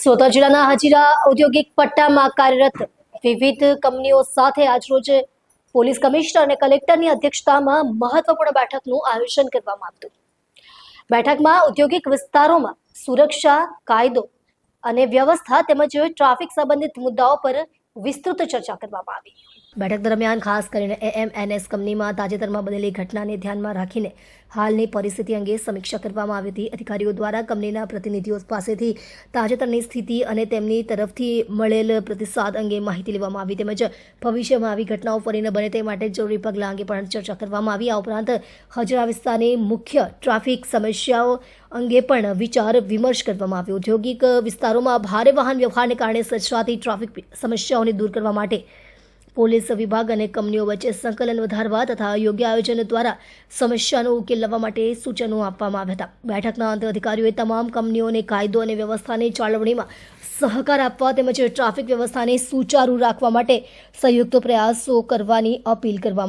સોતા જિલ્લાના હજીરા ઔદ્યોગિક પટ્ટામાં કાર્યરત વિવિધ કંપનીઓ સાથે આજરોજ પોલીસ કમિશનર અને કલેક્ટરની અધ્યક્ષતામાં મહત્વપૂર્ણ બેઠકનું આયોજન કરવામાં આવ્યું. બેઠકમાં ઔદ્યોગિક વિસ્તારોમાં સુરક્ષા, કાયદો અને વ્યવસ્થા તેમજ ટ્રાફિક સંબંધિત મુદ્દાઓ પર વિસ્તૃત ચર્ચા કરવામાં આવી. બેઠક દરમિયાન ખાસ કરીને એએમએનએસ કંપનીમાં તાજેતરમાં બનેલી ઘટનાને ધ્યાનમાં રાખીને હાલની પરિસ્થિતિ અંગે સમીક્ષા કરવામાં આવી હતી. અધિકારીઓ દ્વારા કંપનીના પ્રતિનિધિઓ પાસેથી તાજેતરની સ્થિતિ અને તેમની તરફથી મળેલ પ્રતિસાદ અંગે માહિતી લેવામાં આવી તેમજ ભવિષ્યમાં આવી ઘટનાઓ ફરી ન બને તે માટે જરૂરી પગલાં અંગે પણ ચર્ચા કરવામાં આવી. આ ઉપરાંત હજીરા વિસ્તારની મુખ્ય ટ્રાફિક સમસ્યાઓ અંગે પણ વિચાર વિમર્શ કરવામાં આવ્યો. ઔદ્યોગિક વિસ્તારોમાં ભારે વાહન વ્યવહારને કારણે સર્જાતી ટ્રાફિક સમસ્યાઓને દૂર કરવા માટે પોલીસ વિભાગ અને કંપનીઓ વચ્ચે સંકલન વધારવા તથા યોગ્ય આયોજન દ્વારા સમસ્યાનો ઉકેલ લાવવા માટે સૂચનો આપવામાં આવ્યા હતા. બેઠકના અંતે અધિકારીઓએ તમામ કંપનીઓને કાયદો અને વ્યવસ્થાની જાળવણીમાં સહકાર આપવા તેમજ ટ્રાફિક વ્યવસ્થાને સુચારુ રાખવા માટે સંયુક્ત પ્રયાસો કરવાની અપીલ કરવામાં